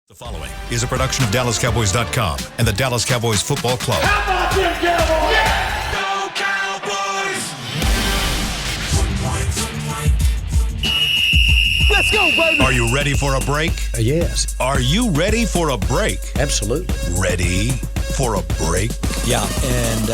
The following is a production of DallasCowboys.com and the Dallas Cowboys Football Club. How about them Cowboys? Yeah! Go Cowboys! Let's go, baby! Are you ready for a break? Yes. Are you ready for a break? Absolutely. Ready for a break? Yeah, and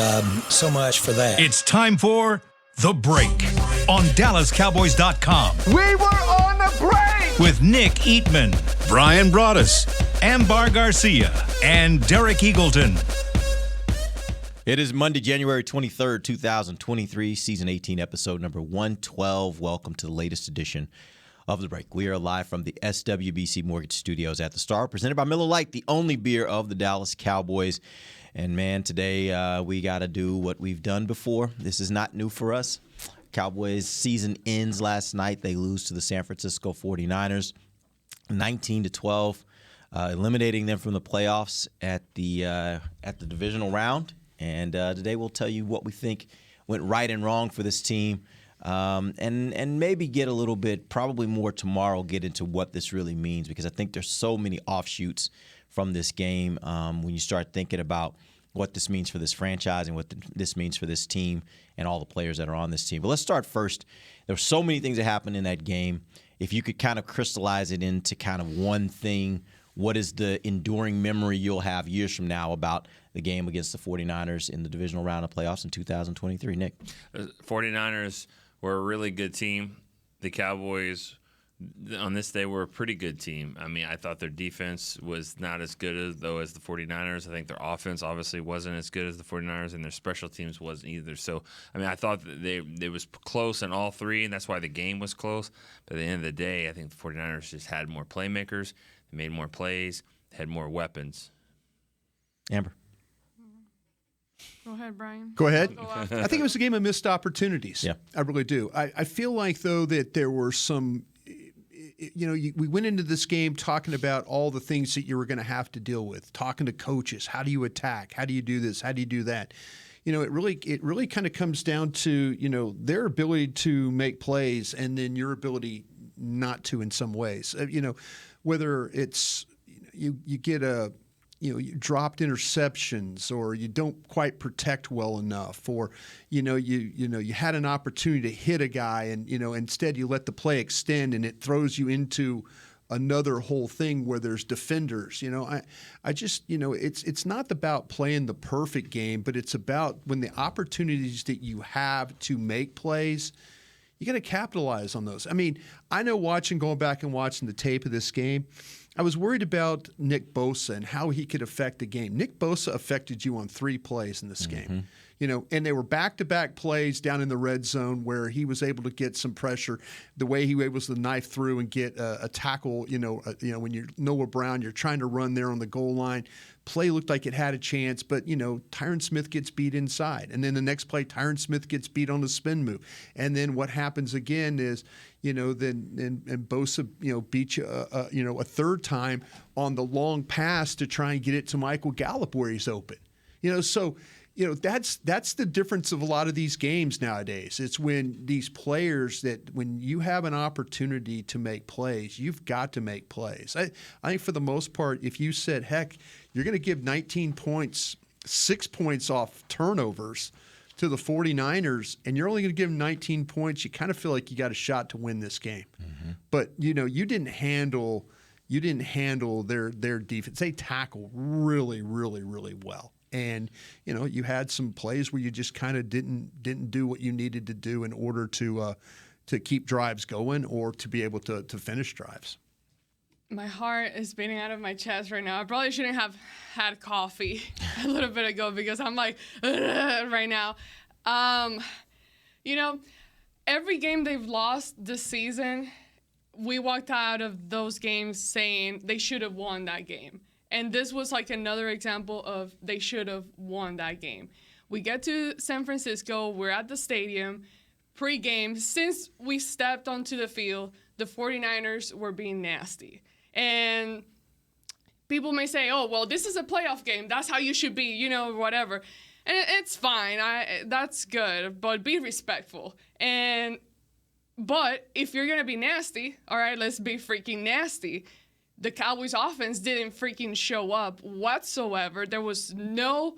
so much for that. It's time for The Break on DallasCowboys.com We were on the break! with Nick Eatman, Brian Broaddus, Ambar Garcia, and Derek Eagleton. It is Monday, January 23rd, 2023, Season 18, Episode number 112. Welcome to the latest edition of The Break. We are live from the SWBC Mortgage Studios at the Star, presented by Miller Lite, the only beer of the Dallas Cowboys. And, man, today we got to do what we've done before. This is not new for us. Cowboys season ends last night. They lose to the San Francisco 49ers, 19-12, eliminating them from the playoffs at the divisional round. And today we'll tell you what we think went right and wrong for this team, and maybe get a little bit, probably more tomorrow, get into what this really means, because I think there's so many offshoots from this game when you start thinking about what this means for this franchise and what this means for this team and all the players that are on this team. But let's start first. There were so many things that happened in that game. If you could kind of crystallize it into kind of one thing, what is the enduring memory you'll have years from now about the game against the 49ers in the divisional round of playoffs in 2023? Nick? The 49ers were a really good team. The Cowboys, on this day, were a pretty good team. I mean, I thought their defense was not as good as the 49ers. I think their offense obviously wasn't as good as the 49ers, and their special teams wasn't either. So, I mean, I thought that they was close in all three, and that's why the game was close. But at the end of the day, I think the 49ers just had more playmakers. They made more plays, had more weapons. Amber? Go ahead, Brian. Go ahead. I think it was a game of missed opportunities. Yeah. I really do. I feel like, though, that there were some, we went into this game talking about all the things that you were going to have to deal with, talking to coaches. How do you attack? How do you do this? How do you do that? It really kind of comes down to, their ability to make plays and then your ability not to in some ways. Whether it's you get you dropped interceptions, or you don't quite protect well enough, or you had an opportunity to hit a guy and instead you let the play extend and it throws you into another whole thing where there's defenders. I just it's not about playing the perfect game, but it's about when the opportunities that you have to make plays, you got to capitalize on those. I mean, I know going back and watching the tape of this game, I was worried about Nick Bosa and how he could affect the game. Nick Bosa affected you on 3 plays in this game. And they were back-to-back plays down in the red zone where he was able to get some pressure. The way he was able to knife through and get a tackle, when you're Noah Brown, you're trying to run there on the goal line. Play looked like it had a chance, but, Tyron Smith gets beat inside. And then the next play, Tyron Smith gets beat on the spin move. And then what happens again is, then Bosa, beat you, a third time on the long pass to try and get it to Michael Gallup where he's open. So that's the difference of a lot of these games nowadays. It's when these players when you have an opportunity to make plays, you've got to make plays. I think for the most part, if you said, heck, you're going to give 19 points, 6 points off turnovers to the 49ers, and you're only going to give them 19 points, you kind of feel like you got a shot to win this game. Mm-hmm. But, you didn't handle their defense. They tackle really, really, really well. And, you had some plays where you just kind of didn't do what you needed to do in order to keep drives going or to be able to finish drives. My heart is beating out of my chest right now. I probably shouldn't have had coffee a little bit ago because I'm like, right now. Every game they've lost this season, we walked out of those games saying they should have won that game. And this was like another example of they should have won that game. We get to San Francisco. We're at the stadium. Pre-game, since we stepped onto the field, the 49ers were being nasty. And people may say, oh, well, this is a playoff game. That's how you should be, whatever. And it's fine. That's good. But be respectful. But if you're going to be nasty, all right, let's be freaking nasty. the Cowboys offense didn't freaking show up whatsoever. There was no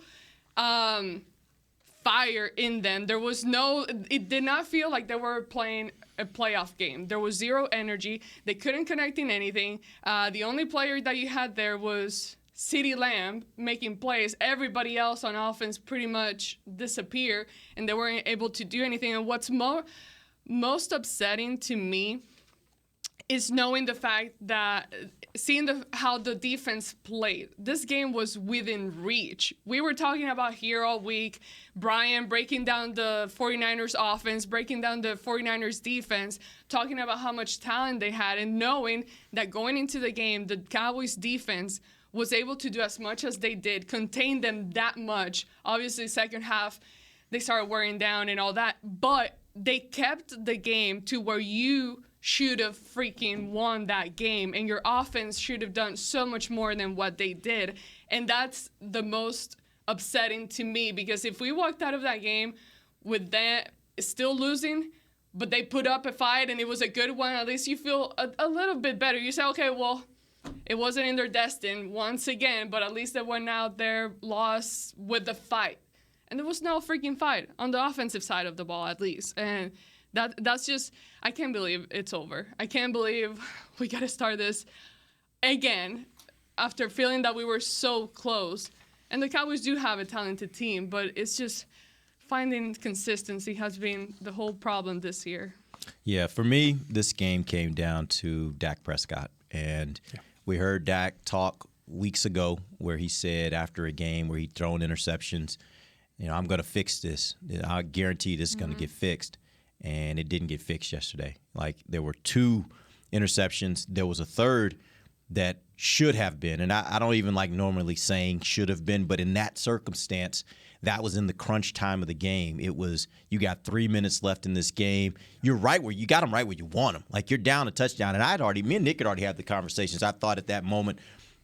fire in them. It did not feel like they were playing a playoff game. There was zero energy. They couldn't connect in anything. The only player that you had there was CeeDee Lamb making plays. Everybody else on offense pretty much disappeared, and they weren't able to do anything. And what's most upsetting to me is knowing the fact that seeing how the defense played. This game was within reach. We were talking about here all week, Brian breaking down the 49ers offense, breaking down the 49ers defense, talking about how much talent they had, and knowing that going into the game, the Cowboys defense was able to do as much as they did, contain them that much. Obviously, second half, they started wearing down and all that, but they kept the game to where you should have freaking won that game, and your offense should have done so much more than what they did. And that's the most upsetting to me, because if we walked out of that game with that still losing, but they put up a fight and it was a good one, at least you feel a little bit better. You say, okay, well, it wasn't in their destiny once again, but at least they went out there, lost with the fight. And there was no freaking fight on the offensive side of the ball, at least. And that's just, I can't believe it's over. I can't believe we got to start this again after feeling that we were so close. And the Cowboys do have a talented team, but it's just finding consistency has been the whole problem this year. Yeah, for me, this game came down to Dak Prescott. And we heard Dak talk weeks ago where he said after a game where he'd thrown interceptions, I'm going to fix this. I guarantee this is going to get fixed. And it didn't get fixed yesterday. Like, there were 2 interceptions. There was a third that should have been, and I don't even like normally saying should have been, but in that circumstance, that was in the crunch time of the game. It was, you got 3 minutes left in this game. You're right where you got them right where you want them. Like, you're down a touchdown. And me and Nick had already had the conversations. I thought at that moment,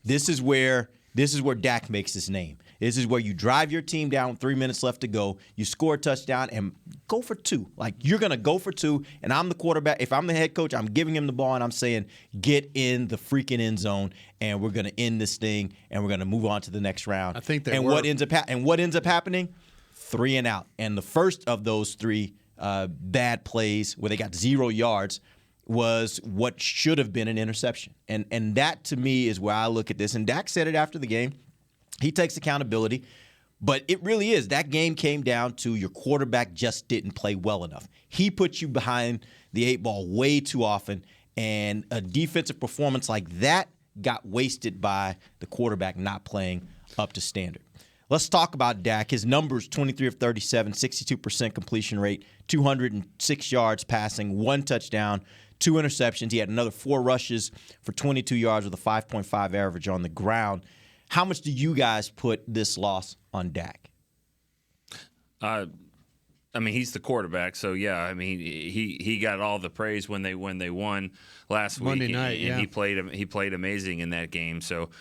this is where Dak makes his name. This is where you drive your team down with 3 minutes left to go. You score a touchdown and go for 2. Like, you're going to go for 2, and I'm the quarterback. If I'm the head coach, I'm giving him the ball, and I'm saying, get in the freaking end zone, and we're going to end this thing, and we're going to move on to the next round. I think what ends up happening? 3 and out. And the first of those 3 bad plays where they got 0 yards was what should have been an interception. And that, to me, is where I look at this. And Dak said it after the game. He takes accountability. But it really is. That game came down to your quarterback just didn't play well enough. He put you behind the 8 ball way too often. And a defensive performance like that got wasted by the quarterback not playing up to standard. Let's talk about Dak. His numbers, 23 of 37, 62% completion rate, 206 yards passing, 1 touchdown, 2 interceptions. He had another 4 rushes for 22 yards with a 5.5 average on the ground. How much do you guys put this loss on Dak? He's the quarterback, so yeah. He got all the praise when they won last Monday week, night, and he played amazing in that game. So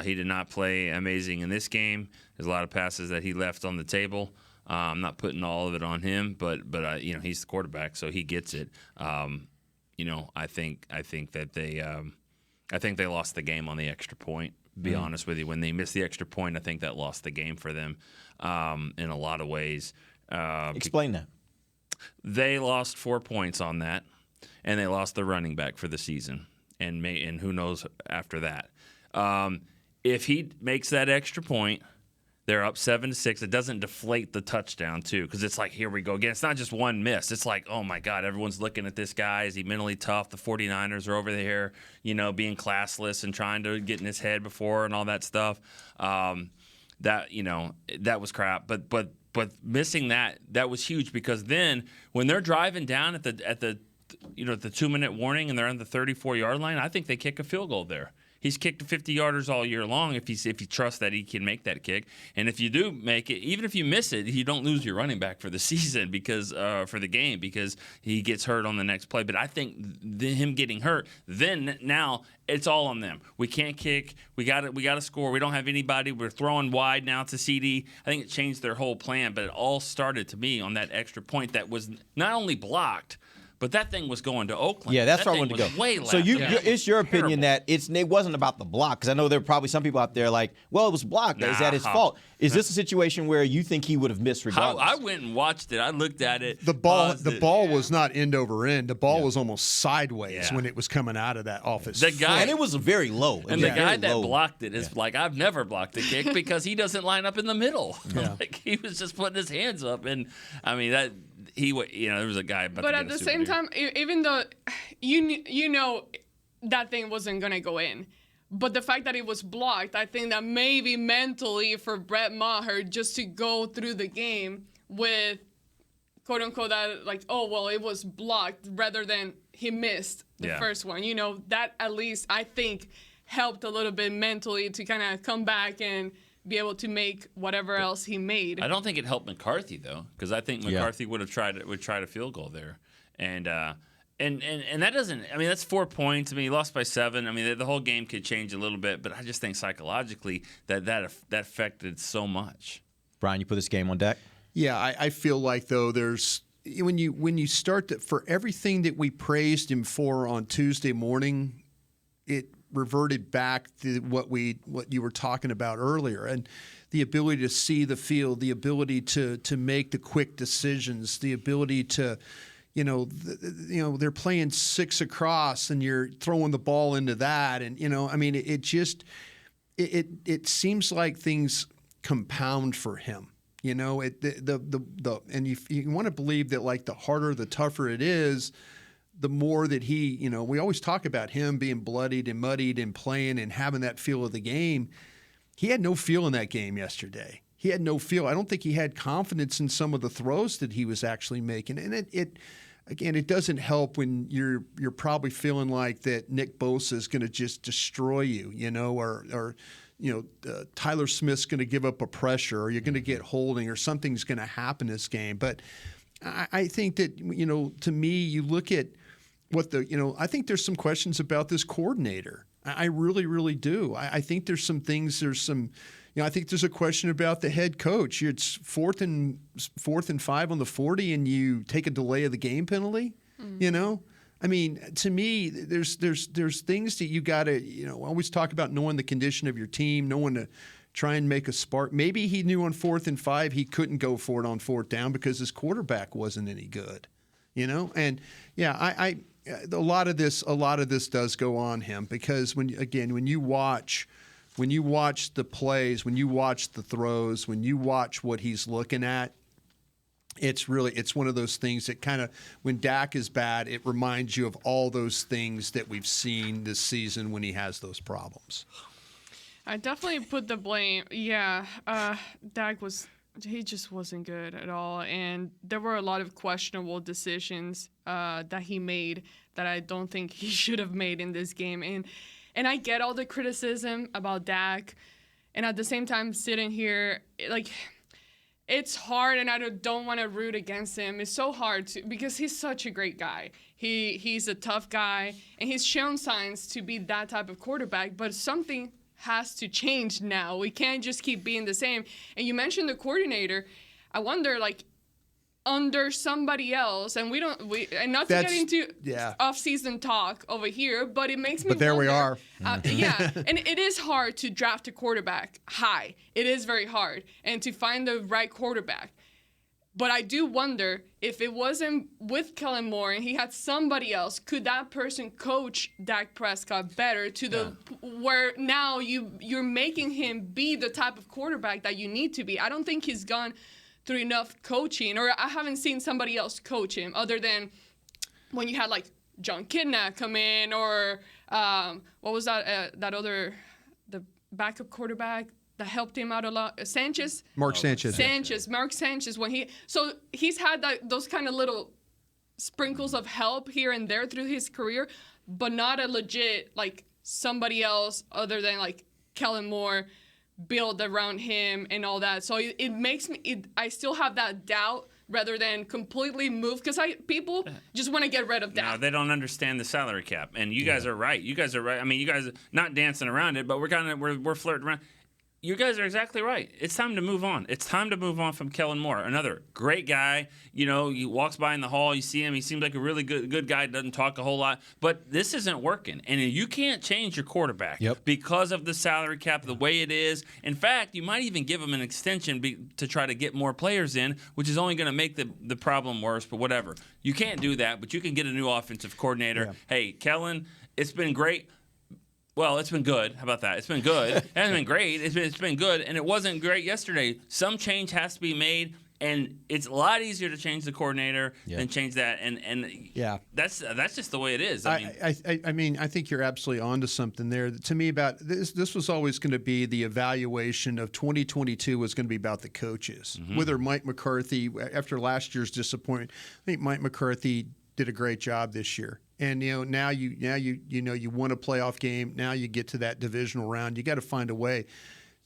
he did not play amazing in this game. There's a lot of passes that he left on the table. I'm not putting all of it on him, but he's the quarterback, so he gets it. I think that they lost the game on the extra point. Be honest with you, when they missed the extra point, I think that lost the game for them in a lot of ways. Explain that. They lost 4 points on that, and they lost the running back for the season, and who knows after that. If he makes that extra point, they're up 7-6. It doesn't deflate the touchdown, too, because it's like, here we go again. It's not just one miss. It's like, oh, my God, everyone's looking at this guy. Is he mentally tough? The 49ers are over there, being classless and trying to get in his head before and all that stuff. That was crap. But missing that was huge, because then when they're driving down at the 2-minute warning and they're on the 34-yard line, I think they kick a field goal there. He's kicked 50-yarders all year long if he trusts that he can make that kick. And if you do make it, even if you miss it, you don't lose your running back for the season because for the game, because he gets hurt on the next play. But I think him getting hurt, then now it's all on them. We can't kick. We got to score. We don't have anybody. We're throwing wide now to CD. I think it changed their whole plan. But it all started to me on that extra point that was not only blocked, But that thing was going to Oakland. Yeah, that's that where I wanted to was go. Way So left. it's your opinion that it wasn't about the block, because I know there are probably some people out there like, well, it was blocked. Is that his fault? Is this a situation where you think he would have missed regardless? I went and watched it. I looked at it. The ball was not end over end. The ball was almost sideways when it was coming out of that office. The guy, and it was very low. And the guy that blocked it is like, I've never blocked a kick because he doesn't line up in the middle. Like, he was just putting his hands up, and I mean that. There was a guy. But at the same time, even though you know that thing wasn't gonna go in, but the fact that it was blocked, I think that maybe mentally for Brett Maher just to go through the game with quote unquote that like, oh well, it was blocked rather than he missed the first one. You know, that at least I think helped a little bit mentally to kind of come back and be able to make whatever else he made. I don't think it helped McCarthy though, because I think McCarthy would have tried a field goal there, and that doesn't. I mean, that's 4 points. I mean, he lost by 7. I mean, the whole game could change a little bit, but I just think psychologically that affected so much. Brian, you put this game on deck? Yeah, I feel like though there's when you start that for everything that we praised him for on Tuesday morning, it reverted back to what you were talking about earlier, and the ability to see the field, the ability to make the quick decisions, the ability to, they're playing 6 across and you're throwing the ball into that, and I mean, it it seems like things compound for him. And you want to believe that like the harder, the tougher it is, the more that he, we always talk about him being bloodied and muddied and playing and having that feel of the game. He had no feel in that game yesterday. He had no feel. I don't think he had confidence in some of the throws that he was actually making. And it doesn't help when you're probably feeling like that Nick Bosa is going to just destroy you, or Tyler Smith's going to give up a pressure, or you're going to get holding, or something's going to happen this game. But I think that, to me, you look at I think there's some questions about this coordinator. I really, really do. I think there's some things. I think there's a question about the head coach. It's fourth and 5 on the 40, and you take a delay of the game penalty. I mean, to me, there's things that you got to. Always talk about knowing the condition of your team, knowing to try and make a spark. Maybe he knew on 4th and 5 he couldn't go for it on 4th down because his quarterback wasn't any good. And yeah, a lot of this does go on him, because when you watch the plays, when you watch the throws, when you watch what he's looking at, it's one of those things that kind of, when Dak is bad, it reminds you of all those things that we've seen this season when he has those problems. I definitely put the blame. Yeah, Dak he just wasn't good at all, and there were a lot of questionable decisions that he made that I don't think he should have made in this game. And I get all the criticism about Dak, and at the same time, sitting here, it's hard, and I don't want to root against him. It's so hard because he's such a great guy. He's a tough guy, and he's shown signs to be that type of quarterback, but something has to change now. We can't just keep being the same. And you mentioned the coordinator. I wonder, under somebody else, and not to get into off-season talk over here, but it makes me wonder. But there we are. And it is hard to draft a quarterback high. It is very hard, and to find the right quarterback. But I do wonder if it wasn't with Kellen Moore and he had somebody else, could that person coach Dak Prescott better to where now you're making him be the type of quarterback that you need to be? I don't think he's gone through enough coaching, or I haven't seen somebody else coach him other than when you had John Kidna come in, or what was that the backup quarterback that helped him out a lot, Mark Sanchez. Mark Sanchez, so he's had those kind of little sprinkles of help here and there through his career, but not a legit somebody else other than Kellen Moore build around him and all that. So it makes me I still have that doubt rather than completely move, because people just want to get rid of Dak. No, they don't understand the salary cap, and you guys are right. I mean, you guys are not dancing around it, but we're flirting around. you guys are exactly right. It's time to move on. It's time to move on from Kellen Moore. Another great guy. You know, he walks by in the hall. You see him. He seems like a really good guy. Doesn't talk a whole lot. But this isn't working. And you can't change your quarterback because of the salary cap, the way it is. In fact, you might even give him an extension to try to get more players in, which is only going to make the problem worse. But whatever. You can't do that, but you can get a new offensive coordinator. Yeah. Hey, Kellen, it's been great. Well, it's been good. How about that? It's been good. It hasn't been great. It's been good, and it wasn't great yesterday. Some change has to be made, and it's a lot easier to change the coordinator than change that. And that's just the way it is. I mean, I think you're absolutely onto something there. To me, about this was always going to be the evaluation of 2022 was going to be about the coaches. Whether Mike McCarthy, after last year's disappointment, I think Mike McCarthy did a great job this year. And now you won a playoff game. Now you get to that divisional round. You got to find a way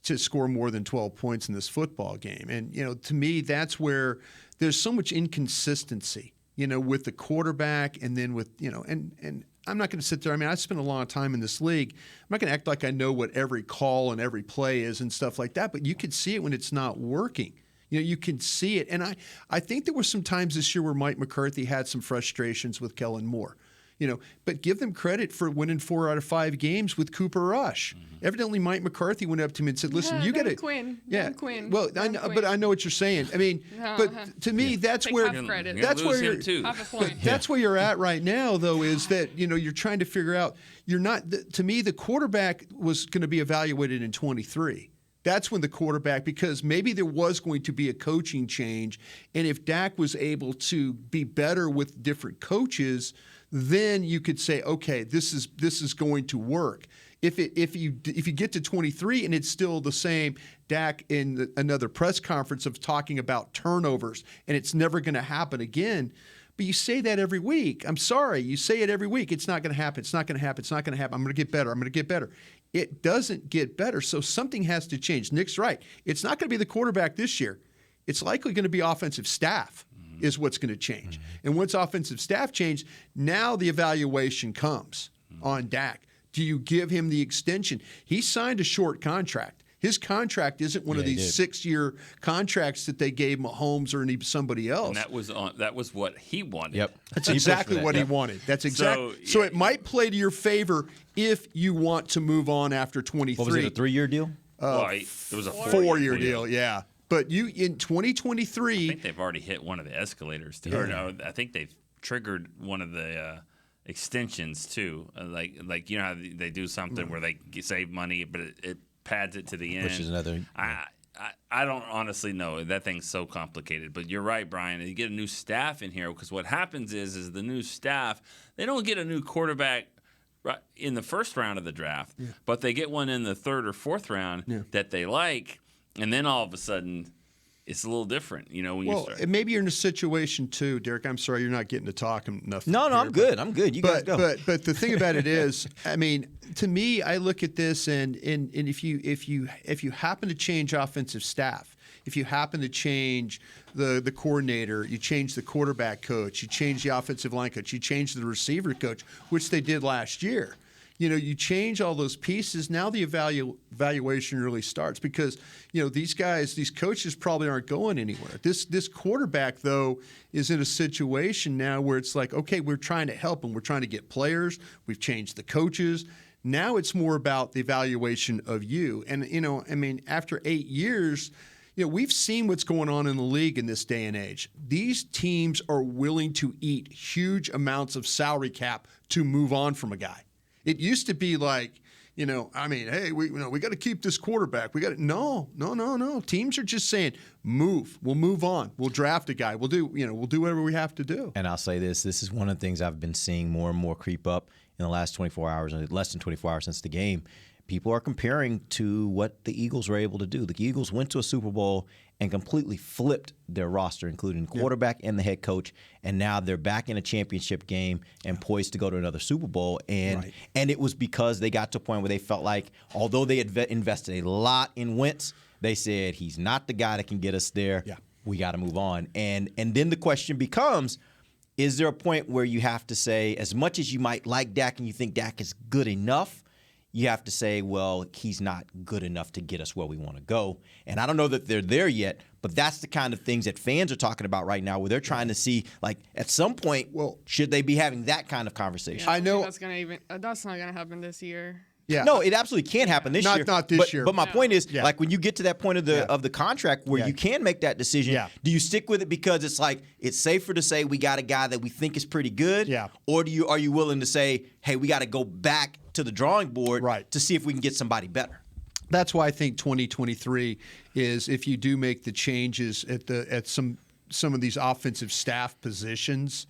to score more than 12 points in this football game. And to me, that's where there's so much inconsistency. With the quarterback, and then with and I'm not going to sit there. I mean, I spent a long time in this league. I'm not going to act like I know what every call and every play is and stuff like that. But you can see it when it's not working. You can see it. And I think there were some times this year where Mike McCarthy had some frustrations with Kellen Moore. But give them credit for winning 4 out of 5 games with Cooper Rush. Evidently, Mike McCarthy went up to him and said, "Listen, you got to Quinn. Quinn. Well, but I know what you're saying. I mean, but to me, that's where that's where you're at right now. Though, is that you're trying to figure out. You're not. To me, the quarterback was going to be evaluated in 23. That's when the quarterback, because maybe there was going to be a coaching change, and if Dak was able to be better with different coaches, then you could say, okay, this is going to work. If you get to 23 and it's still the same, Dak in another press conference of talking about turnovers, and it's never going to happen again. But you say that every week. I'm sorry, you say it every week. It's not going to happen. It's not going to happen. It's not going to happen. I'm going to get better. I'm going to get better. It doesn't get better. So something has to change. Nick's right. It's not going to be the quarterback this year. It's likely going to be offensive staff is what's going to change. And once offensive staff change, now the evaluation comes on Dak. Do you give him the extension? He signed a short contract. His contract isn't one of these 6-year contracts that they gave Mahomes or somebody else. And that was what he wanted. Yep. That's exactly what he wanted. That's exactly. So it might play to your favor if you want to move on after 23. What was it, a 3-year deal? It was a 4-year deal, yeah. But you in 2023, I think they've already hit one of the escalators too. Yeah. Or no, I think they've triggered one of the extensions too. Like how they do something where they save money, but it pads it to the end. Which is another. I don't honestly know. That thing's so complicated. But you're right, Brian. You get a new staff in here, because what happens is the new staff, they don't get a new quarterback in the first round of the draft, but they get one in the 3rd or 4th round that they like. And then all of a sudden, it's a little different, when you start. Maybe you're in a situation too, Derek. I'm sorry you're not getting to talk enough. No, I'm good. I'm good. You guys go. But the thing about it is, I mean, to me, I look at this, and if you happen to change offensive staff, if you happen to change the coordinator, you change the quarterback coach, you change the offensive line coach, you change the receiver coach, which they did last year. You change all those pieces. Now the evaluation really starts, because these coaches probably aren't going anywhere. This quarterback, though, is in a situation now where it's like, okay, we're trying to help him. We're trying to get players. We've changed the coaches. Now it's more about the evaluation of you. And after 8 years, we've seen what's going on in the league in this day and age. These teams are willing to eat huge amounts of salary cap to move on from a guy. It used to be like, hey, we got to keep this quarterback. We got to no. Teams are just saying, move. We'll move on. We'll draft a guy. We'll do whatever we have to do. And I'll say this is one of the things I've been seeing more and more creep up in the last 24 hours, and less than 24 hours since the game. People are comparing to what the Eagles were able to do. The Eagles went to a Super Bowl and completely flipped their roster, including quarterback and the head coach, and now they're back in a championship game and poised to go to another Super Bowl. And it was because they got to a point where they felt like, although they had invested a lot in Wentz, they said, he's not the guy that can get us there. Yeah. We got to move on. And then the question becomes, is there a point where you have to say, as much as you might like Dak and you think Dak is good enough, you have to say, well, he's not good enough to get us where we want to go. And I don't know that they're there yet, but that's the kind of things that fans are talking about right now, where they're trying to see, like, at some point, should they be having that kind of conversation? Yeah, I know that's not gonna happen this year. Yeah. No, it absolutely can't happen this year. Not this year. But my point is, like, when you get to that point of the contract where you can make that decision, do you stick with it because it's like it's safer to say we got a guy that we think is pretty good, or are you willing to say, hey, we got to go back to the drawing board to see if we can get somebody better? That's why I think 2023 is, if you do make the changes at some of these offensive staff positions,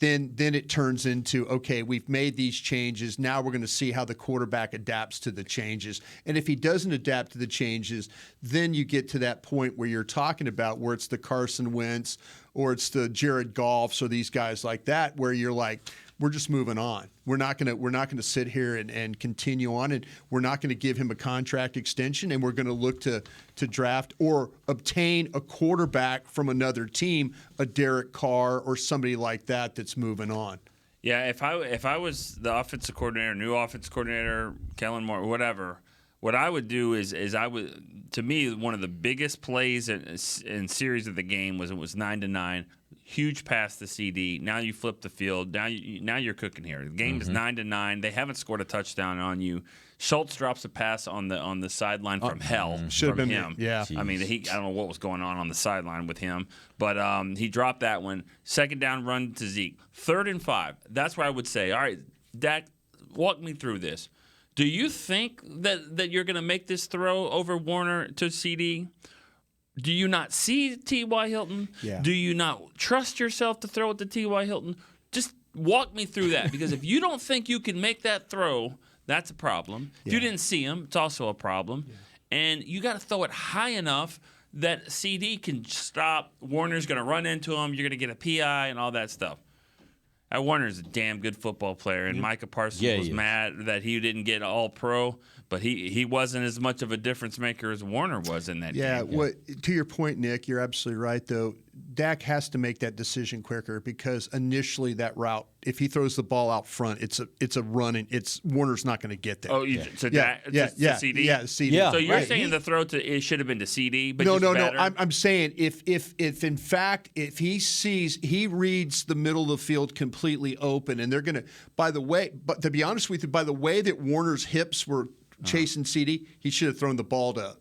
then it turns into, okay, we've made these changes. Now we're going to see how the quarterback adapts to the changes. And if he doesn't adapt to the changes, then you get to that point where you're talking about where it's the Carson Wentz or it's the Jared Goffs or these guys like that, where you're like, we're just moving on. We're not gonna sit here and continue on, and we're not going to give him a contract extension, and we're going to look to draft or obtain a quarterback from another team, a Derek Carr or somebody like that that's moving on. Yeah, if I was the offensive coordinator, new offensive coordinator, Kellen Moore, whatever, what I would do is I would, to me, one of the biggest plays in series of the game was 9-9. Huge pass to CD. Now you flip the field. Now you're cooking here. The game is 9-9. They haven't scored a touchdown on you. Schultz drops a pass on the sideline from hell. Should have been him. Yeah. I mean, I don't know what was going on the sideline with him, but he dropped that one. Second down run to Zeke. 3rd and 5. That's where I would say, all right, Dak, walk me through this. Do you think that you're going to make this throw over Warner to CD? Do you not see T.Y. Hilton? Yeah. Do you not trust yourself to throw it to T.Y. Hilton? Just walk me through that, because if you don't think you can make that throw, that's a problem. If you didn't see him, it's also a problem. Yeah. And you got to throw it high enough that CD can stop. Warner's going to run into him. You're going to get a PI and all that stuff. Warner's a damn good football player, and Micah Parsons was mad that he didn't get All-Pro, but he wasn't as much of a difference maker as Warner was in that game. Yeah, to your point, Nick, you're absolutely right, though. Dak has to make that decision quicker, because initially that route, if he throws the ball out front, it's a run, and Warner's not going to get there. Oh, so Dak, to CD? Yeah, CD. So you're saying the throw it should have been to CD, but no. Better? I'm saying if in fact if he reads the middle of the field completely open, and they're going to, by the way, but to be honest with you, by the way that Warner's hips were chasing CD, he should have thrown the ball to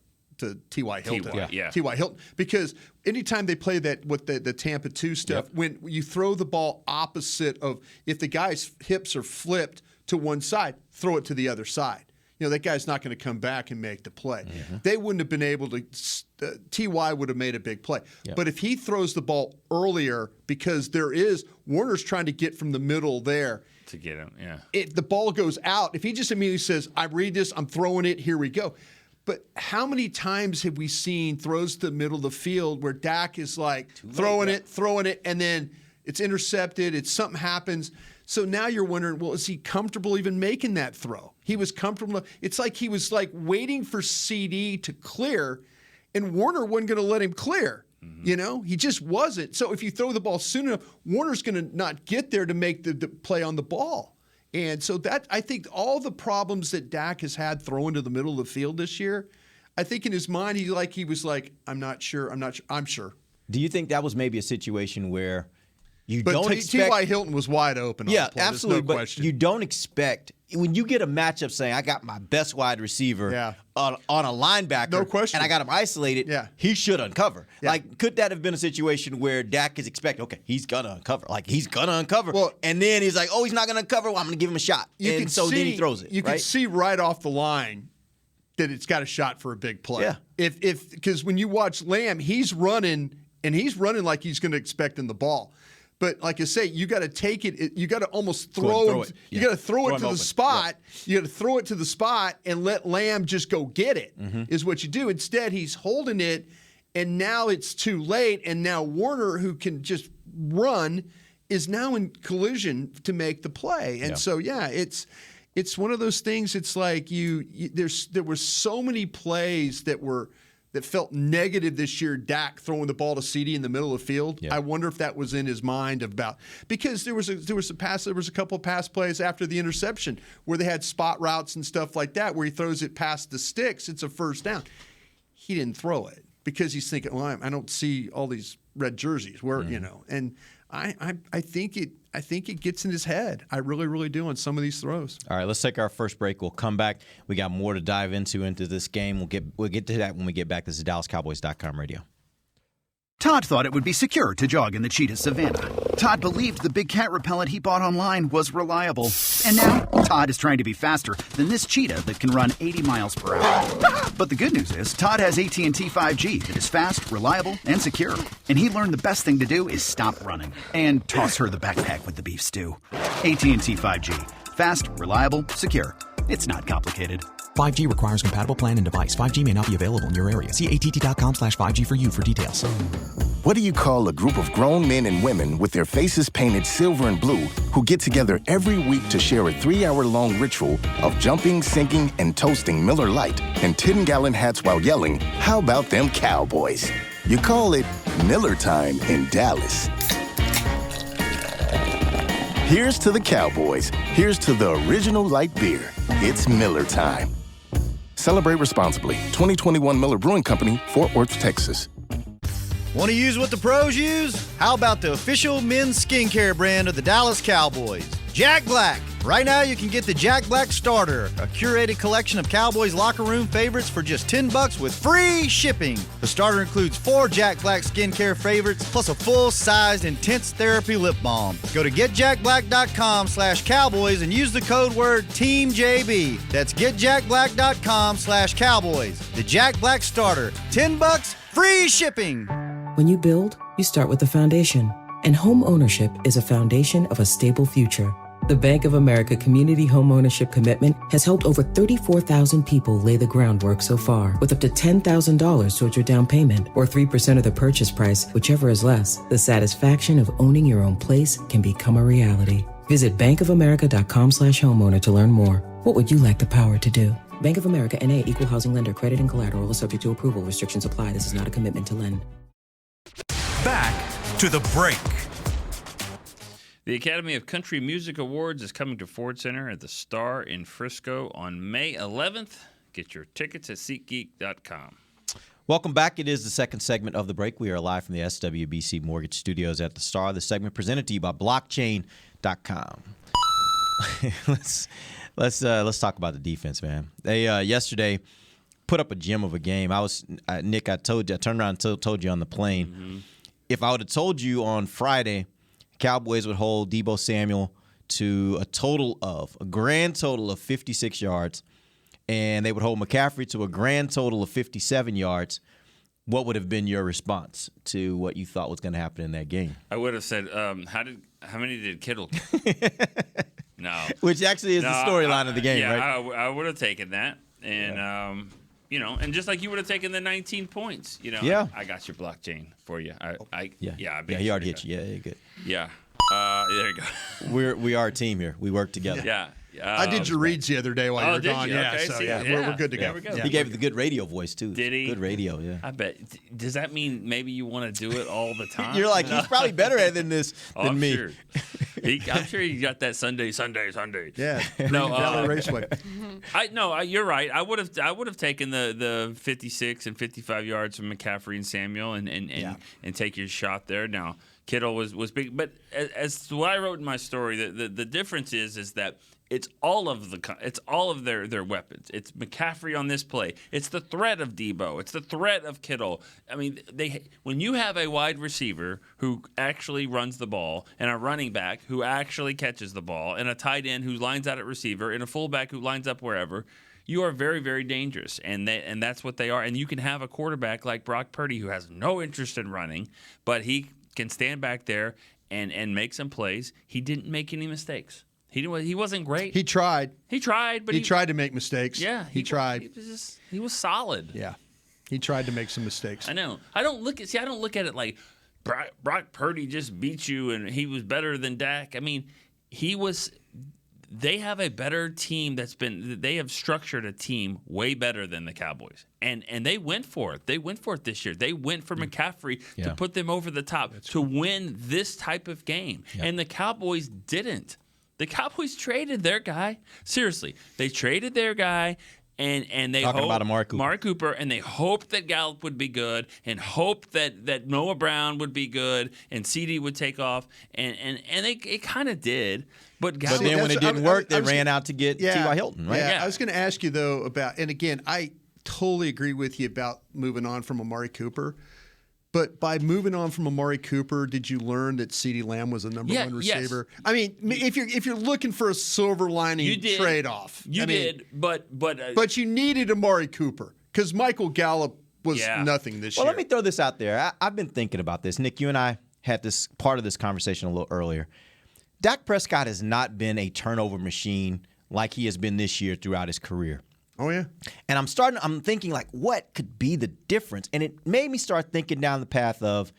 T.Y. Hilton. T.Y. Hilton. Because anytime they play that with the Tampa 2 stuff, when you throw the ball opposite of, if the guy's hips are flipped to one side, throw it to the other side. You know, that guy's not going to come back and make the play. Mm-hmm. They wouldn't have been able to T.Y. would have made a big play. Yep. But if he throws the ball earlier, because Warner's trying to get from the middle there. To get him, the ball goes out. If he just immediately says, I read this, I'm throwing it, here we go. But how many times have we seen throws to the middle of the field where Dak is like throwing it, and then it's intercepted, something happens. So now you're wondering, well, is he comfortable even making that throw? He was comfortable. It's like he was like waiting for CD to clear, and Warner wasn't going to let him clear. Mm-hmm. You know, he just wasn't. So if you throw the ball soon enough, Warner's going to not get there to make the play on the ball. And so that, I think all the problems that Dak has had throwing to the middle of the field this year, I think in his mind, he was like, I'm sure. Do you think that was maybe a situation where don't expect T.Y. Hilton was wide open? Yeah, on the play. absolutely. No but question. You don't expect, when you get a matchup saying, I got my best wide receiver on a linebacker, no question, and I got him isolated, he should uncover. Yeah. Like, could that have been a situation where Dak is expecting, okay, he's going to uncover. Like, he's going to uncover. Well, and then he's like, oh, he's not going to uncover. Well, I'm going to give him a shot. Then he throws it. You can see right off the line that it's got a shot for a big play. Yeah. Because when you watch Lamb, he's running like he's going to expect in the ball. But like I say, you got to take it. You got to almost throw it. You got to throw it to the spot. You got to throw it to the spot and let Lamb just go get it. Mm-hmm. Is what you do. Instead, he's holding it, and now it's too late. And now Warner, who can just run, is now in collision to make the play. And so it's one of those things. It's like there were so many plays that were that felt negative this year, Dak throwing the ball to CD in the middle of the field. Yeah. I wonder if that was in his mind about, because there was a couple of pass plays after the interception where they had spot routes and stuff like that where he throws it past the sticks. It's a first down. He didn't throw it because he's thinking, well, I don't see all these red jerseys where, and I think it gets in his head. I really, really do on some of these throws. All right, let's take our first break. We'll come back. We got more to dive into this game. We'll get to that when we get back. This is DallasCowboys.com radio. Todd thought it would be secure to jog in the cheetah savanna. Todd believed the big cat repellent he bought online was reliable. And now, Todd is trying to be faster than this cheetah that can run 80 miles per hour. But the good news is, Todd has AT&T 5G that is fast, reliable, and secure. And he learned the best thing to do is stop running and toss her the backpack with the beef stew. AT&T 5G. Fast, reliable, secure. It's not complicated. 5G requires compatible plan and device. 5G may not be available in your area. See att.com/5G for you for details. What do you call a group of grown men and women with their faces painted silver and blue who get together every week to share a 3-hour-long ritual of jumping, singing, and toasting Miller Lite in 10-gallon hats while yelling, "How about them Cowboys?" You call it Miller Time in Dallas. Here's to the Cowboys. Here's to the original light beer. It's Miller Time. Celebrate responsibly. 2021 Miller Brewing Company, Fort Worth, Texas. Want to use what the pros use? How about the official men's skincare brand of the Dallas Cowboys, Jack Black? Right now, you can get the Jack Black Starter, a curated collection of Cowboys locker room favorites for just $10 with free shipping. The starter includes 4 Jack Black skincare favorites, plus a full-sized intense therapy lip balm. Go to getjackblack.com/Cowboys and use the code word TEAMJB. That's getjackblack.com/Cowboys. The Jack Black Starter, $10, free shipping. When you build, you start with the foundation. And home ownership is a foundation of a stable future. The Bank of America Community Home Ownership Commitment has helped over 34,000 people lay the groundwork so far, with up to $10,000 towards your down payment or 3% of the purchase price, whichever is less. The satisfaction of owning your own place can become a reality. Visit bankofamerica.com/homeowner to learn more. What would you like the power to do? Bank of America N.A. Equal Housing Lender. Credit and collateral is subject to approval. Restrictions apply. This is not a commitment to lend. Back to the break. The Academy of Country Music Awards is coming to Ford Center at the Star in Frisco on May 11th. Get your tickets at SeatGeek.com. Welcome back. It is the second segment of the break. We are live from the SWBC Mortgage Studios at the Star. The segment presented to you by Blockchain.com. Let's talk about the defense, man. They yesterday put up a gem of a game. Nick. I turned around and told you on the plane. Mm-hmm. If I would have told you on Friday, Cowboys would hold Deebo Samuel to a grand total of 56 yards, and they would hold McCaffrey to a grand total of 57 yards, what would have been your response to what you thought was going to happen in that game? I would have said, how many did Kittle get? No. Which actually is the storyline of the game, right? I would have taken that. And, and just like you would have taken the 19 points, I got your blockchain for you. He already hit you. Yeah, you're good. Yeah. There you go. We are a team here. We work together. Yeah. I did your reads the other day while you were gone. You? Yeah, okay, so see, we're good to go. He gave it the good radio voice, too. Did he? Good radio, yeah. I bet. Does that mean maybe you want to do it all the time? You're like, he's probably better at than me. Sure. I'm sure he got that Sunday. Yeah. No, Raceway. You're right. I would have taken the 56 and 55 yards from McCaffrey and Samuel and take your shot there. Now, Kittle was big, but as to what I wrote in my story, the difference is that it's all of their weapons. It's McCaffrey on this play. It's the threat of Deebo. It's the threat of Kittle. I mean, when you have a wide receiver who actually runs the ball, and a running back who actually catches the ball, and a tight end who lines out at receiver, and a fullback who lines up wherever, you are very, very dangerous, and that's what they are. And you can have a quarterback like Brock Purdy who has no interest in running, but he can stand back there and make some plays. He didn't make any mistakes. He wasn't great. He tried. But he tried to make mistakes. Yeah, he tried. He was solid. Yeah, he tried to make some mistakes. I know. I don't look at it like Brock Purdy just beat you and he was better than Dak. I mean, he was they have a better team they have structured a team way better than the Cowboys. And they went for it. They went for it this year. They went for McCaffrey to put them over the top to win this type of game. Yeah. And the Cowboys didn't. The Cowboys traded their guy. Seriously, they traded their guy. And they talking about Amari Cooper, and they hoped that Gallup would be good, and hoped that Noah Brown would be good, and CD would take off, and it kind of did. But then when it didn't work, they ran out to get T.Y. Hilton, right? Yeah, I was going to ask you though about, and again, I totally agree with you about moving on from Amari Cooper. But by moving on from Amari Cooper, did you learn that CeeDee Lamb was a number one receiver? Yes. I mean, if you're looking for a silver lining trade-off, but you needed Amari Cooper because Michael Gallup was nothing this year. Well, let me throw this out there. I've been thinking about this. Nick, you and I had this part of this conversation a little earlier. Dak Prescott has not been a turnover machine like he has been this year throughout his career. Oh, yeah. And I'm thinking, like, what could be the difference? And it made me start thinking down the path of,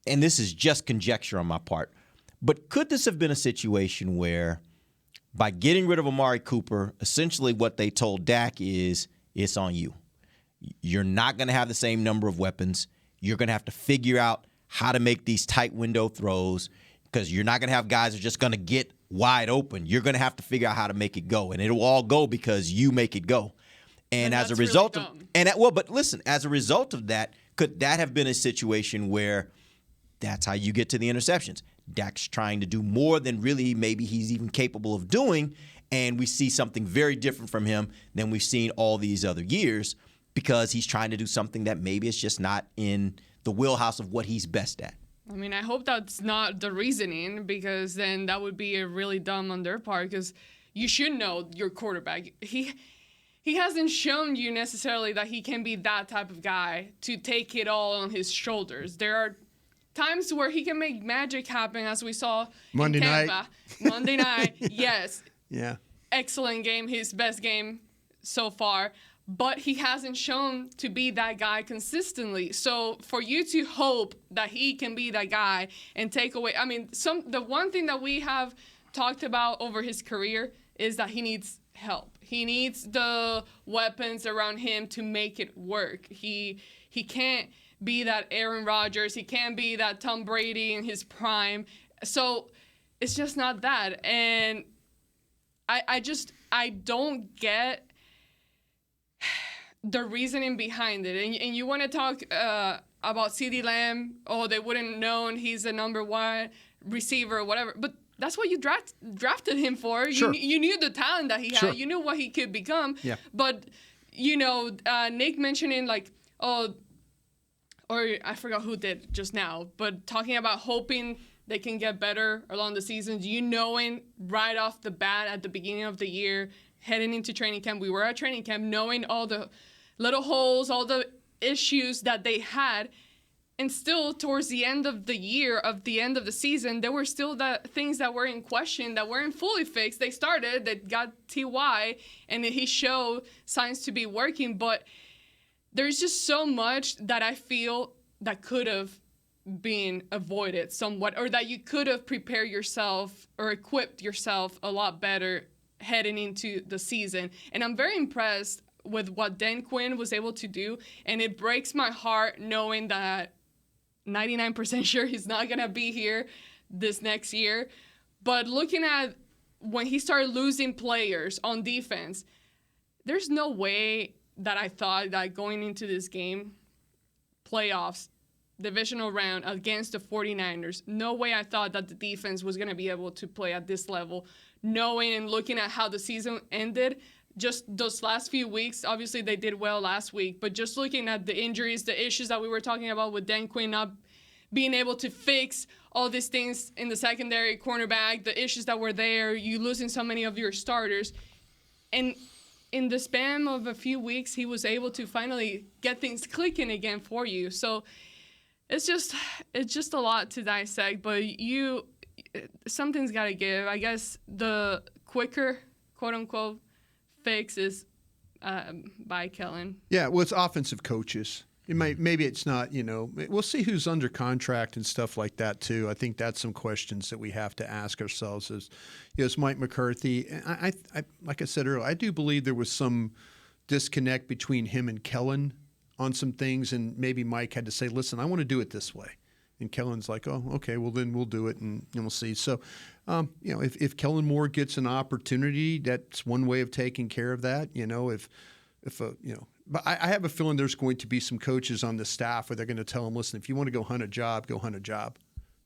and this is just conjecture on my part, but could this have been a situation where by getting rid of Amari Cooper, essentially what they told Dak is, it's on you. You're not going to have the same number of weapons. You're going to have to figure out how to make these tight window throws because you're not going to have guys who are just going to get wide open. You're going to have to figure out how to make it go, and it'll all go because you make it go. And as a result as a result of that, could that have been a situation where that's how you get to the interceptions? Dak's trying to do more than really maybe he's even capable of doing, and we see something very different from him than we've seen all these other years because he's trying to do something that maybe is just not in the wheelhouse of what he's best at. I mean, I hope that's not the reasoning because then that would be a really dumb on their part because you should know your quarterback. He hasn't shown you necessarily that he can be that type of guy to take it all on his shoulders. There are times where he can make magic happen, as we saw Monday in Tampa. night. Monday night, yes. Yeah. Excellent game, his best game so far. But he hasn't shown to be that guy consistently. So for you to hope that he can be that guy and take away, I mean, the one thing that we have talked about over his career is that he needs help. He needs the weapons around him to make it work. He can't be that Aaron Rodgers. He can't be that Tom Brady in his prime. So it's just not that. And I don't get the reasoning behind it. And you want to talk about CeeDee Lamb, they wouldn't known he's the number one receiver or whatever. But that's what you drafted him for. Sure. You knew the talent that he had. Sure. You knew what he could become. Yeah. But, Nick mentioning or I forgot who did just now, but talking about hoping they can get better along the seasons, knowing right off the bat at the beginning of the year, heading into training camp, we were at training camp, knowing all the little holes, all the issues that they had, and still towards the end of the year, of the end of the season, there were still the things that were in question that weren't fully fixed. They got TY, and he showed signs to be working, but there's just so much that I feel that could have been avoided somewhat, or that you could have prepared yourself or equipped yourself a lot better heading into the season. And I'm very impressed with what Dan Quinn was able to do, and it breaks my heart knowing that 99% sure he's not going to be here this next year. But looking at when he started losing players on defense, there's no way that I thought that going into this game, playoffs, divisional round against the 49ers, no way I thought that the defense was going to be able to play at this level. Knowing and looking at how the season ended, just those last few weeks, obviously they did well last week, but just looking at the injuries, the issues that we were talking about with Dan Quinn not being able to fix all these things in the secondary, cornerback, the issues that were there, you losing so many of your starters. And in the span of a few weeks, he was able to finally get things clicking again for you. So it's just a lot to dissect, but something's got to give. I guess the quicker, quote-unquote, fix is by Kellen. Yeah, well, it's offensive coaches. Maybe it's not, we'll see who's under contract and stuff like that too. I think that's some questions that we have to ask ourselves is Mike McCarthy. I like I said earlier, I do believe there was some disconnect between him and Kellen on some things, and maybe Mike had to say, listen, I want to do it this way. And Kellen's like, oh, okay, well then we'll do it, and we'll see. So, if Kellen Moore gets an opportunity, that's one way of taking care of that. But I have a feeling there's going to be some coaches on the staff where they're going to tell him, listen, if you want to go hunt a job, go hunt a job.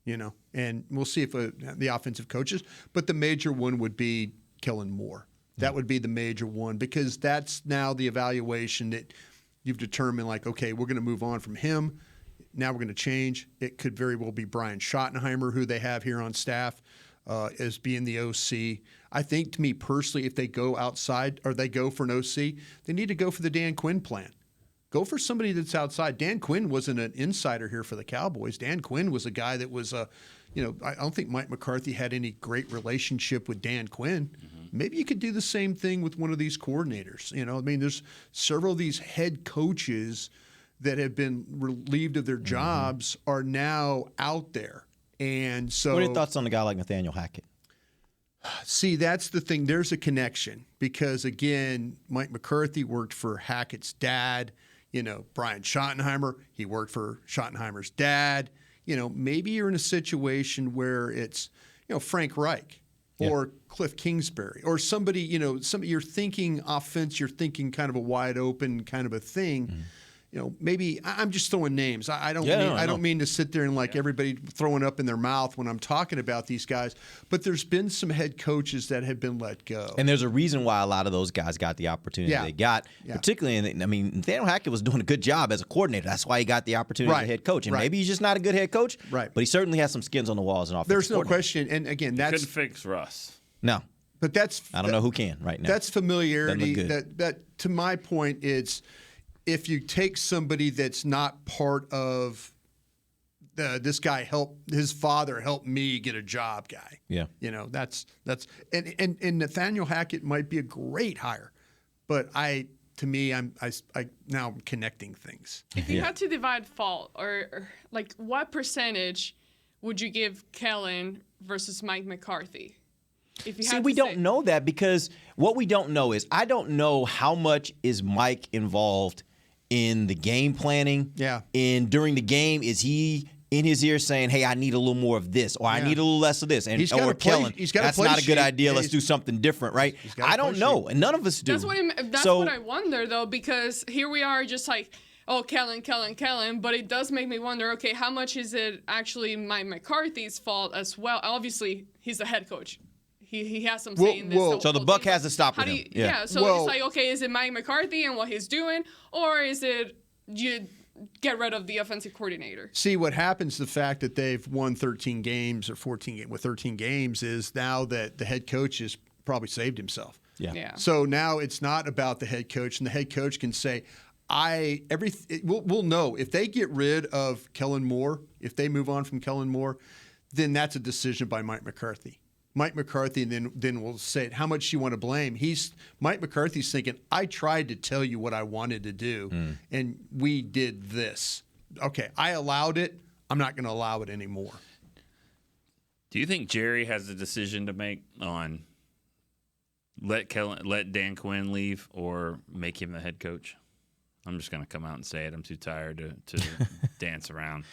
And we'll see if the offensive coaches. But the major one would be Kellen Moore. That would be the major one, because that's now the evaluation that you've determined, like, okay, we're going to move on from him. Now we're going to change. It could very well be Brian Schottenheimer, who they have here on staff as being the OC. I think, to me personally, if they go outside or they go for an OC, they need to go for the Dan Quinn plan. Go for somebody that's outside. Dan Quinn wasn't an insider here for the Cowboys. Dan Quinn was a guy that was I don't think Mike McCarthy had any great relationship with Dan Quinn. Mm-hmm. Maybe you could do the same thing with one of these coordinators. There's several of these head coaches that have been relieved of their jobs are now out there. And so, what are your thoughts on a guy like Nathaniel Hackett? See, that's the thing. There's a connection because, again, Mike McCarthy worked for Hackett's dad. Brian Schottenheimer, he worked for Schottenheimer's dad. Maybe you're in a situation where it's, Frank Reich or Cliff Kingsbury or somebody, you're thinking offense, you're thinking kind of a wide open kind of a thing. Mm-hmm. Maybe I'm just throwing names. I don't mean to sit there and everybody throwing up in their mouth when I'm talking about these guys. But there's been some head coaches that have been let go, and there's a reason why a lot of those guys got the opportunity they got. Particularly, Nathaniel Hackett was doing a good job as a coordinator. That's why he got the opportunity as a head coach. And maybe he's just not a good head coach. Right. But he certainly has some skins on the wall as an offensive There's no coordinator. question. And again, that's couldn't fix Russ. No. But I don't know who can right now. That's familiarity. That to my point is, if you take somebody that's not part of this guy his father helped me get a job guy. Yeah. That's and Nathaniel Hackett might be a great hire, but to me I'm now connecting things. If you had to divide fault or what percentage would you give Kellen versus Mike McCarthy? We don't know that, because what we don't know is I don't know how much is Mike involved in the game planning. Yeah. And during the game, is he in his ear saying, hey, I need a little more of this, or I need a little less of this? And or Kellen, that's not a good idea. Let's do something different, right? I don't know. And none of us do. That's what I wonder, though, because here we are just like, oh, Kellen. But it does make me wonder, okay, how much is it actually Mike McCarthy's fault as well? Obviously, he's the head coach. He has some say in this. So the buck has to stop with him. So it's like, okay, is it Mike McCarthy and what he's doing, or is it you get rid of the offensive coordinator? See, what happens, the fact that they've won 13 games or 14 with 13 games, is now that the head coach has probably saved himself. Yeah. So now it's not about the head coach, and the head coach can say, we'll know if they get rid of Kellen Moore, if they move on from Kellen Moore, then that's a decision by Mike McCarthy. Mike McCarthy, and then we'll say, how much you want to blame? Mike McCarthy's thinking, I tried to tell you what I wanted to do, and we did this. Okay, I allowed it. I'm not going to allow it anymore. Do you think Jerry has a decision to make on let Dan Quinn leave or make him the head coach? I'm just going to come out and say it. I'm too tired to dance around.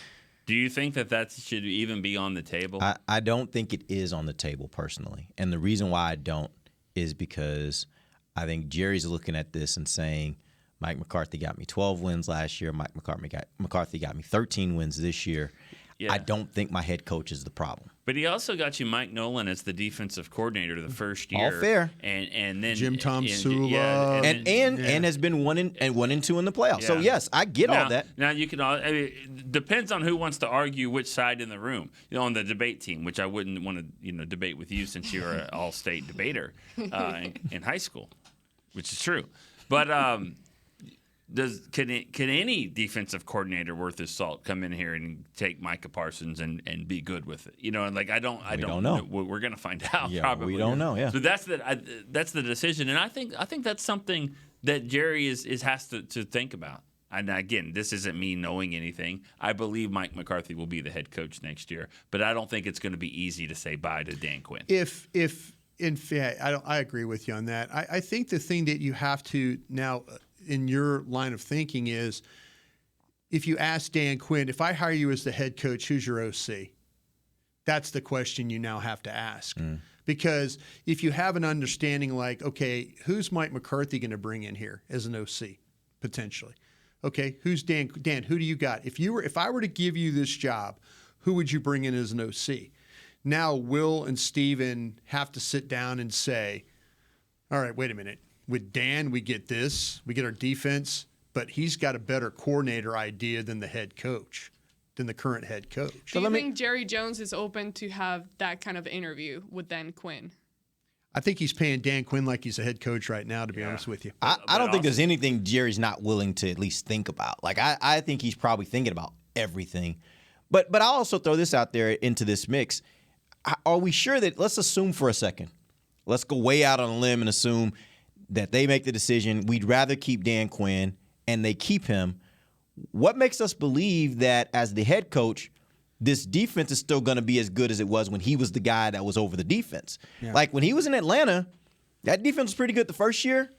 Do you think that should even be on the table? I don't think it is on the table personally. And the reason why I don't is because I think Jerry's looking at this and saying, Mike McCarthy got me 12 wins last year. Mike McCarthy got me 13 wins this year. Yeah. I don't think my head coach is the problem. But he also got you Mike Nolan as the defensive coordinator the first year. All fair. And then Jim Tom Sula. And has been 1-2 in the playoffs. Yeah. So yes, I get all that. Now you can depends on who wants to argue which side in the room. On the debate team, which I wouldn't want to debate with you since you're an all-state debater in high school, which is true. But Can any defensive coordinator worth his salt come in here and take Micah Parsons and be good with it? I don't know. We're going to find out. Yeah, probably. We don't know. Yeah. So that's the decision, and I think that's something that Jerry has to think about. And again, this isn't me knowing anything. I believe Mike McCarthy will be the head coach next year, but I don't think it's going to be easy to say bye to Dan Quinn. If in fact, I agree with you on that. I think the thing that you have to now in your line of thinking is, if you ask Dan Quinn, if I hire you as the head coach, who's your OC? That's the question you now have to ask. Because if you have an understanding like, okay, who's Mike McCarthy going to bring in here as an OC potentially? Okay, who's Dan? Dan, who do you got? If I were to give you this job, who would you bring in as an OC? Now Will and Steven have to sit down and say, all right, wait a minute. With Dan, we get this, we get our defense, but he's got a better coordinator idea than the head coach, than the current head coach. Do you think Jerry Jones is open to have that kind of interview with Dan Quinn? I think he's paying Dan Quinn like he's a head coach right now, to be honest with you. I don't think there's anything Jerry's not willing to at least think about. Like, I think he's probably thinking about everything. But I'll also throw this out there into this mix. Are we sure that, let's assume for a second, let's go way out on a limb and assume that they make the decision, we'd rather keep Dan Quinn, and they keep him. What makes us believe that as the head coach, this defense is still going to be as good as it was when he was the guy that was over the defense? Yeah. Like when he was in Atlanta, that defense was pretty good the first year.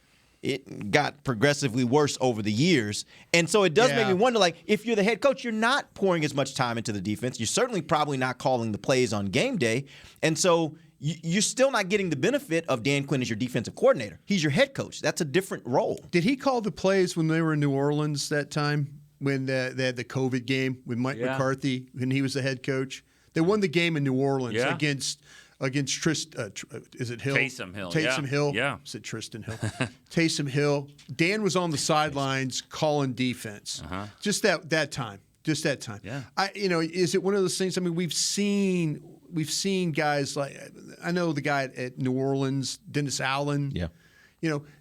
It got progressively worse over the years. And so it does make me wonder, like, if you're the head coach, you're not pouring as much time into the defense. You're certainly probably not calling the plays on game day. And so you're still not getting the benefit of Dan Quinn as your defensive coordinator. He's your head coach. That's a different role. Did he call the plays when they were in New Orleans that time, when they had the COVID game with Mike McCarthy, when he was the head coach? They won the game in New Orleans against is it Hill? Taysom Hill. Taysom Hill. Yeah. Is it Tristan Hill? Taysom Hill. Dan was on the sidelines calling defense. Just that time. Just that time. Yeah. Is it one of those things? I mean, we've seen guys like, I know the guy at New Orleans, Dennis Allen. Yeah.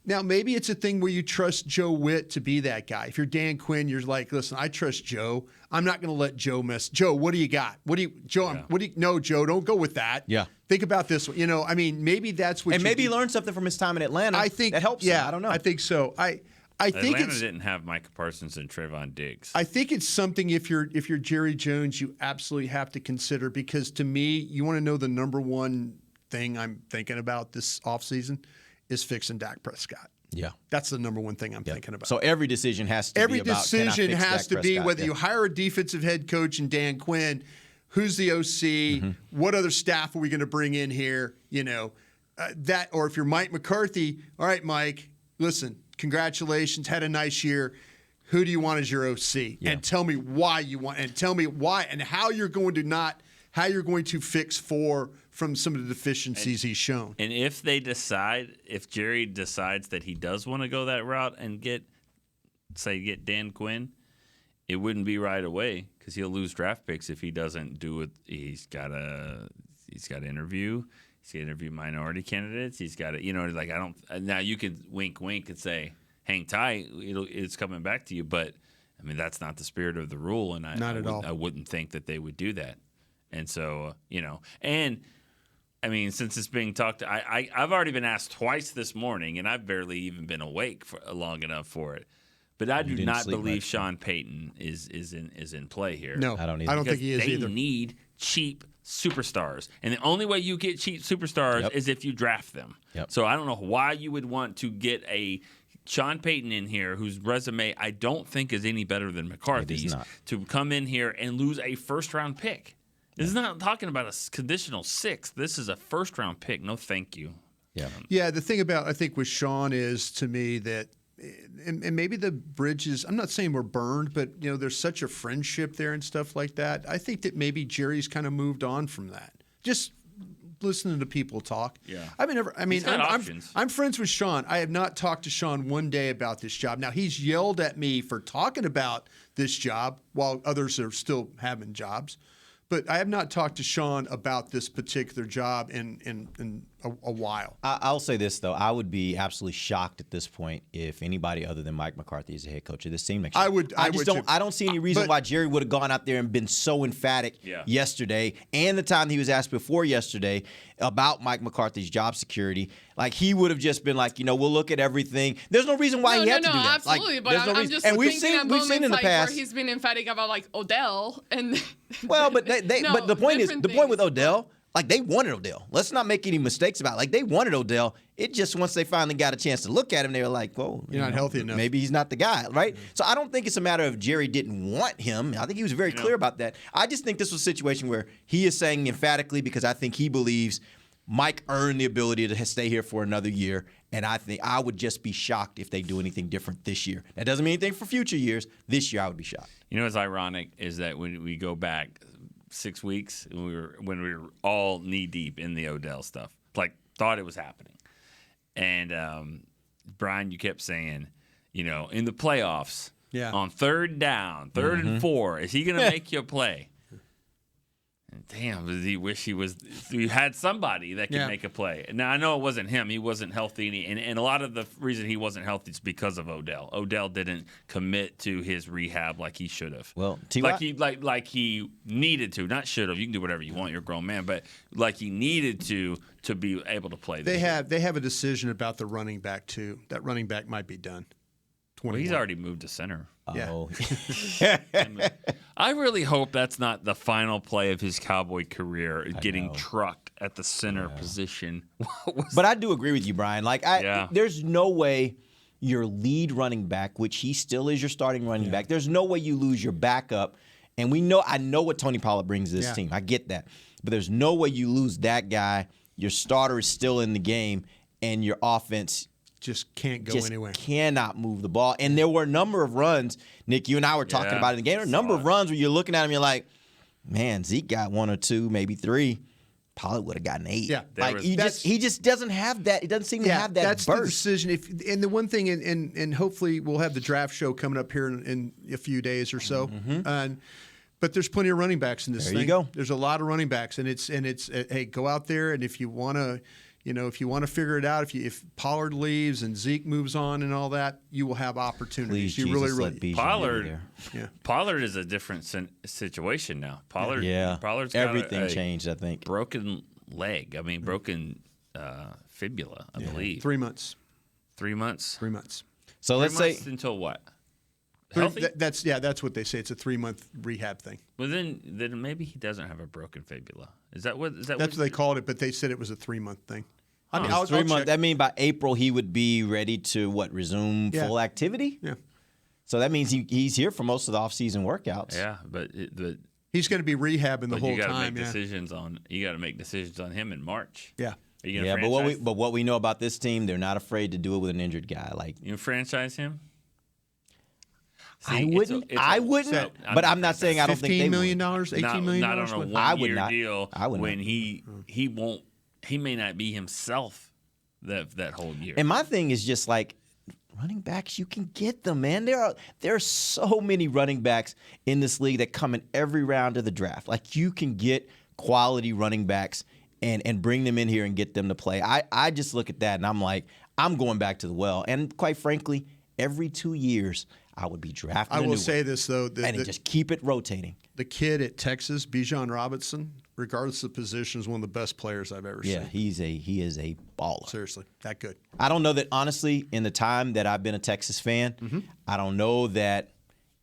Now maybe it's a thing where you trust Joe Witt to be that guy. If you're Dan Quinn, you're like, listen, I trust Joe. I'm not going to let Joe mess. Joe, what do you got? No, Joe, don't go with that. Yeah. Think about this one. I mean, maybe that's what. And maybe he learned something from his time in Atlanta. I think that helps. Yeah, him. I don't know. I think so. I think Atlanta didn't have Micah Parsons and Trayvon Diggs. I think it's something if you're Jerry Jones, you absolutely have to consider, because to me, you want to know the number one thing I'm thinking about this offseason is fixing Dak Prescott. Yeah. That's the number one thing I'm thinking about. So every decision has to be about, can I fix Dak Prescott? Whether you hire a defensive head coach and Dan Quinn, who's the OC, what other staff are we going to bring in here, that, or if you're Mike McCarthy, all right, Mike, listen, congratulations, had a nice year. Who do you want as your OC? Yeah. And tell me why you want, and tell me why, and how you're going to fix from some of the deficiencies he's shown. And if Jerry decides that he does want to go that route and get Dan Quinn, it wouldn't be right away, because he'll lose draft picks if he doesn't do it. He's got to interview. He's got to interview minority candidates. He's got to, now you could wink and say, hang tight, it's coming back to you. But, I mean, that's not the spirit of the rule. And I wouldn't think that they would do that. And so, and I mean, since it's being talked, I've already been asked twice this morning, and I've barely even been awake for long enough for it. But I do not believe Sean Payton is in play here. No, I don't either. I don't think he is either. They need cheap superstars, and the only way you get cheap superstars is if you draft them. So I don't know why you would want to get a Sean Payton in here, whose resume I don't think is any better than McCarthy's, to come in here and lose a first-round pick. This is not talking about a conditional sixth. This is a first-round pick. No, thank you. Yeah. The thing about, I think, with Sean is, to me, that, and maybe the bridges, I'm not saying we're burned, but, there's such a friendship there and stuff like that. I think that maybe Jerry's kind of moved on from that. Just listening to people talk. Yeah. I'm friends with Sean. I have not talked to Sean one day about this job. Now, he's yelled at me for talking about this job while others are still having jobs. But I have not talked to Sean about this particular job in a while. I'll say this, though. I would be absolutely shocked at this point if anybody other than Mike McCarthy is the head coach of this team next year. I don't see any reason why Jerry would have gone out there and been so emphatic yesterday and the time he was asked before yesterday about Mike McCarthy's job security. Like, he would have just been like, we'll look at everything. There's no reason why he had to do that. Absolutely, like, but I'm just and we've seen in the past where he's been emphatic about like Odell and. Well, but but the point with Odell. Like, they wanted Odell. Let's not make any mistakes about it. Like, they wanted Odell. It just, once they finally got a chance to look at him, they were like, whoa. You're not healthy enough. Maybe he's not the guy, right? So I don't think it's a matter of Jerry didn't want him. I think he was very clear about that. I just think this was a situation where he is saying emphatically, because I think he believes Mike earned the ability to stay here for another year, and I think I would just be shocked if they do anything different this year. That doesn't mean anything for future years. This year, I would be shocked. What's ironic is that when we go back 6 weeks, when we were all knee deep in the Odell stuff, like thought it was happening, and Brian, you kept saying, in the playoffs, on third down, third and 4, is he going to make you a play? Damn, does he wish he had somebody that could make a play? Now, I know it wasn't him. He wasn't healthy, and a lot of the reason he wasn't healthy is because of Odell. Odell didn't commit to his rehab like he should have. Well, like he needed to, not should have. You can do whatever you want. You're a grown man, but like he needed to be able to play. They have a decision about the running back too. That running back might be done. Well, he's already moved to center. Oh. I really hope that's not the final play of his Cowboy career, getting trucked at the center position. But I do agree with you, Brian. Like, there's no way your lead running back, which he still is your starting running back, there's no way you lose your backup. And I know what Tony Pollard brings to this team. I get that. But there's no way you lose that guy. Your starter is still in the game, and your offense just can't go anywhere. Cannot move the ball. And there were a number of runs, Nick, you and I were talking about it in the game. There were a number of runs where you're looking at him, you're like, man, Zeke got 1 or 2, maybe 3. Pollard would have gotten 8. Yeah, like he just doesn't have that. He doesn't seem to have that that's burst. The decision. And the one thing, and hopefully we'll have the draft show coming up here in a few days or so. But there's plenty of running backs in this thing. There you go. There's a lot of running backs, and it's hey, go out there, and if you want to. If you want to figure it out, if Pollard leaves and Zeke moves on and all that, you will have opportunities. Please, you Jesus, really. Pollard is a different situation now. Pollard's everything got changed. I think broken leg. I mean, broken fibula. I believe 3 months. 3 months. 3 months. So let's say until what? Healthy? That's what they say. It's a 3-month rehab thing. Well, then maybe he doesn't have a broken fibula. Is that what? That's what they called it, but they said it was a 3-month thing. I mean, 3 months. That means by April he would be ready to resume full activity. Yeah. So that means he's here for most of the off-season workouts. Yeah, but he's going to be rehabbing the whole time. You got to make decisions on him in March. Yeah. Are you gonna franchise? But what we know about this team, they're not afraid to do it with an injured guy. Like, you franchise him. See, I wouldn't. But I'm not saying I don't think they $15 million, $18 million. Not on a one-year deal. I would when he won't. He may not be himself that whole year. And my thing is just like running backs. You can get them, man. There are so many running backs in this league that come in every round of the draft. Like, you can get quality running backs and bring them in here and get them to play. I just look at that and I'm like, I'm going back to the well. And quite frankly, every 2 years, I would be drafting. I will say this though, and just keep it rotating. The kid at Texas, Bijan Robinson, regardless of position, is one of the best players I've ever seen. Yeah, he is a baller. Seriously, that good. I don't know that honestly, in the time that I've been a Texas fan, I don't know that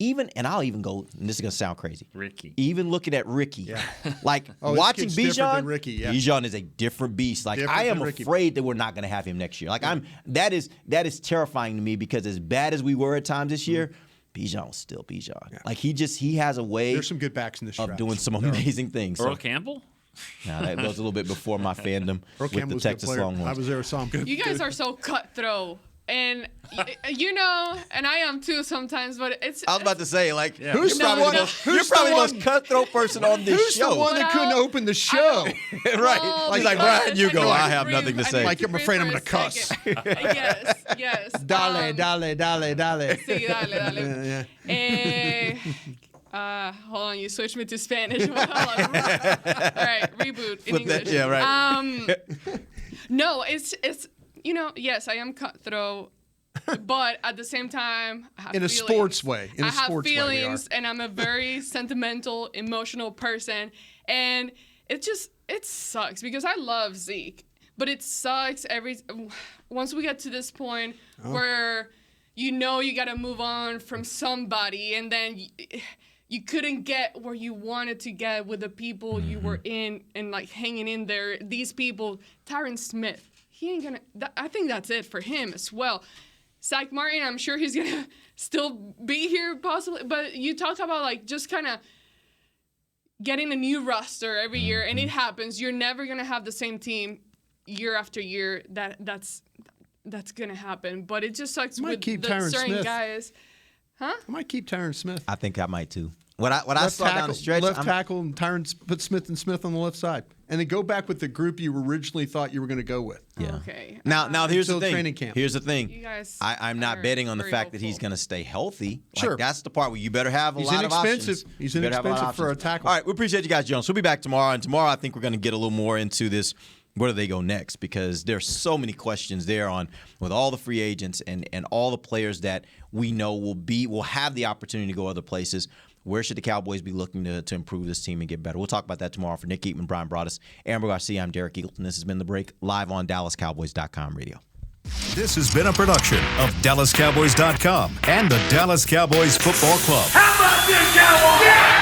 and I'll even go. And this is gonna sound crazy. Ricky, even looking at Ricky, like watching Bijan. Bijan is a different beast. Like, I am afraid that we're not gonna have him next year. Like, that is terrifying to me, because as bad as we were at times this year, Bijan was still Bijan. Yeah. Like, he has a way. There's some good backs in this draft. Of doing some amazing things. Earl Campbell. No, that was a little bit before my fandom with the Texas Longhorns. I was there, saw him. You guys are so cutthroat. And and I am too sometimes, but it's. I was about to say, like, who's probably the most cutthroat person on this show? Who's the one that couldn't open the show? Right. He's like, Brian, you go. I have nothing to say. Like, I'm afraid I'm going to cuss. Yes. Dale. Sí, dale. Hold on, you switched me to Spanish. All right, reboot in English. Yeah, right. No, it's yes, I am cutthroat, but at the same time, I have in a feelings. sports way. I have feelings, and I'm a very sentimental, emotional person, and it sucks because I love Zeke, but it sucks once we get to this point where you got to move on from somebody, and then you couldn't get where you wanted to get with the people you were in and like hanging in there. These people, Tyron Smith, he ain't gonna. I think that's it for him as well. Zach Martin, I'm sure he's gonna still be here possibly, but you talk about like just kind of getting a new roster every year, and it happens. You're never gonna have the same team year after year. That's gonna happen, but it just sucks with certain Smith. guys. Huh? I might keep Tyron Smith. I think I might too. What I saw down the stretch, left tackle, and Tyron put Smith on the left side, and then go back with the group you originally thought you were going to go with. Yeah. Okay. Now here's the thing. Training camp. Here's the thing. You guys I'm not betting on the very fact that he's hopeful. going to stay healthy. Sure. That's the part where you better have a lot of options. He's You better have a lot of inexpensive for a options. tackle. All right, we appreciate you guys, Jones. We'll be back tomorrow, and tomorrow I think we're going to get a little more into this. Where do they go next? Because there's so many questions there with all the free agents and all the players that we know will have the opportunity to go other places. Where should the Cowboys be looking to improve this team and get better? We'll talk about that tomorrow. For Nick Eatman, Brian Broaddus, Amber Garcia, I'm Derek Eagleton. This has been The Break, live on DallasCowboys.com radio. This has been a production of DallasCowboys.com and the Dallas Cowboys Football Club. How about this, Cowboys? Yeah!